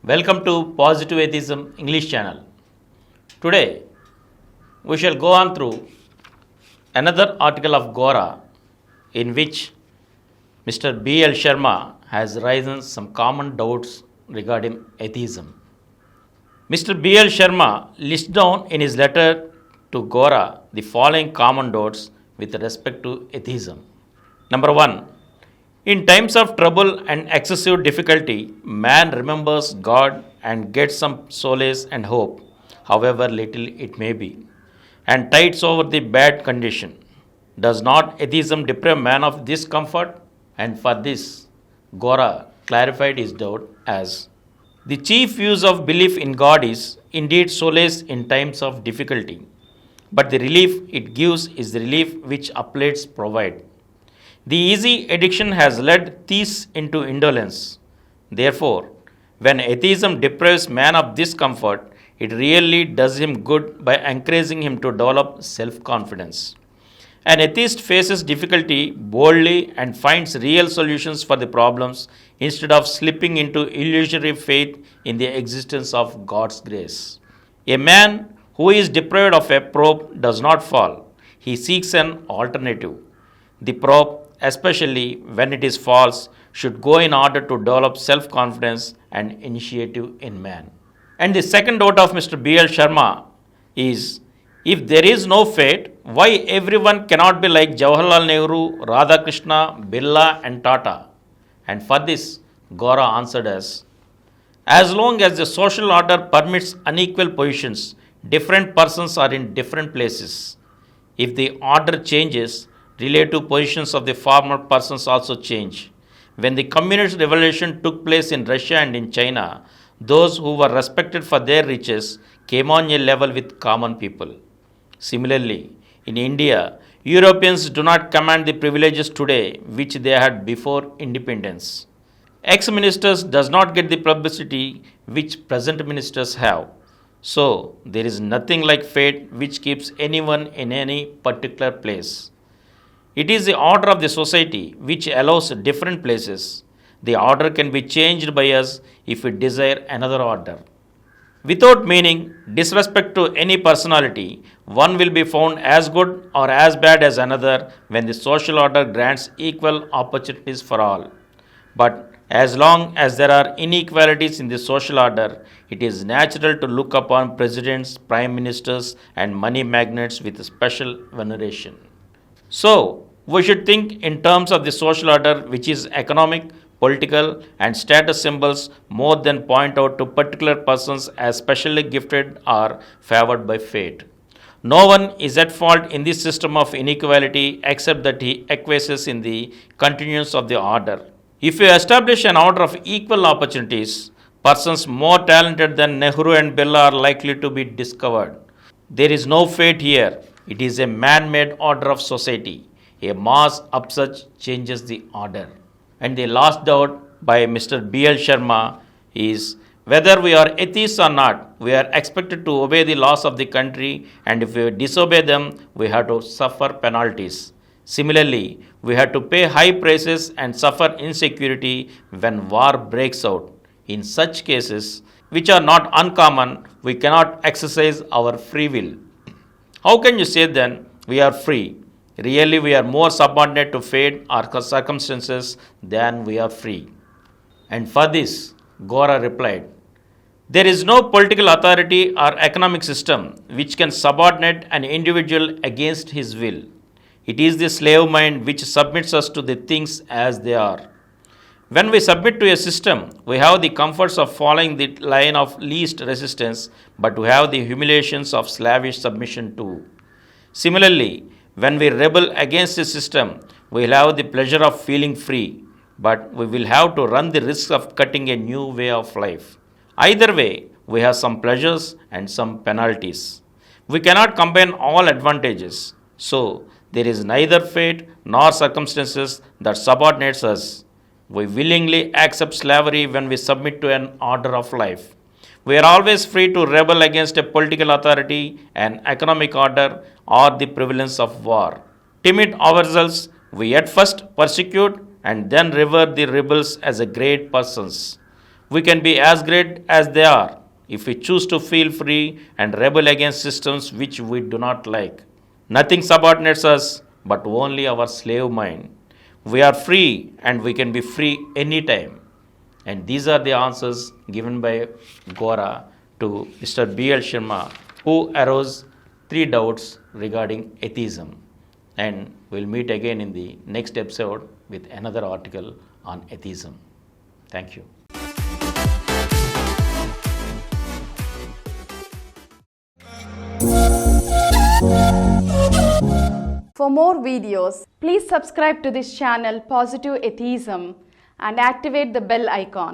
Welcome to Positive Atheism English channel. Today we shall go on through another article of Gora in which Mr. B.L. Sharma has raised some common doubts regarding atheism. Mr. B.L. Sharma lists down in his letter to Gora the following common doubts with respect to atheism. Number 1. In times of trouble and excessive difficulty, man remembers God and gets some solace and hope, however little it may be, and tides over the bad condition. Does not atheism deprive man of this comfort? And for this, Gora clarified his doubt as the chief use of belief in God is indeed solace in times of difficulty, but the relief it gives is the relief which applieds provide. The easy addiction has led thieves into indolence. Therefore, when atheism deprives man of this comfort, it really does him good by encouraging him to develop self confidence. An atheist faces difficulty boldly and finds real solutions for the problems instead of slipping into illusory faith in the existence of God's grace. A man who is deprived of a prop does not fall, he seeks an alternative. The prop, especially when it is false, should go in order to develop self confidence and initiative in man. And the second doubt of Mr. B.L. Sharma is if there is no fate, why everyone cannot be like Jawaharlal Nehru, Radhakrishna, Birla, and Tata? And for this, Gora answered as long as the social order permits unequal positions, different persons are in different places. If the order changes, relative positions of the former persons also change. When the communist revolution took place in Russia and in China, those who were respected for their riches came on a level with common people. Similarly, in India, Europeans do not command the privileges today which they had before independence. Ex-ministers does not get the publicity which present ministers have. So, there is nothing like fate which keeps anyone in any particular place. It is the order of the society which allows different places. The order can be changed by us if we desire another order. Without meaning disrespect to any personality, one will be found as good or as bad as another when the social order grants equal opportunities for all. But as long as there are inequalities in the social order, it is natural to look upon presidents, prime ministers, and money magnates with special veneration. So, we should think in terms of the social order, which is economic, political, and status symbols, more than point out to particular persons as specially gifted or favored by fate. No one is at fault in this system of inequality except that he acquiesces in the continuance of the order. If you establish an order of equal opportunities, persons more talented than Nehru and Birla are likely to be discovered. There is no fate here. It is a man-made order of society. A mass upsurge changes the order. And the last doubt by Mr. B.L. Sharma is whether we are atheists or not, we are expected to obey the laws of the country, and if we disobey them, we have to suffer penalties. Similarly, we have to pay high prices and suffer insecurity when war breaks out. In such cases, which are not uncommon, we cannot exercise our free will. How can you say then we are free? Really, we are more subordinate to fate or circumstances than we are free. And for this, Gora replied, there is no political authority or economic system which can subordinate an individual against his will. It is the slave mind which submits us to the things as they are. When we submit to a system, we have the comforts of following the line of least resistance, but we have the humiliations of slavish submission too. Similarly, when we rebel against the system, we will have the pleasure of feeling free, but we will have to run the risk of cutting a new way of life. Either way, we have some pleasures and some penalties. We cannot combine all advantages. So, there is neither fate nor circumstances that subordinates us. We willingly accept slavery when we submit to an order of life. We are always free to rebel against a political authority, an economic order, or the prevalence of war. Timid ourselves, we at first persecute and then revere the rebels as a great persons. We can be as great as they are if we choose to feel free and rebel against systems which we do not like. Nothing subordinates us but only our slave mind. We are free and we can be free anytime. And these are the answers given by Gora to Mr. B.L. Sharma, who arose 3 doubts regarding atheism. And we'll meet again in the next episode with another article on atheism. Thank you. For more videos, please subscribe to this channel Positive Atheism and activate the bell icon.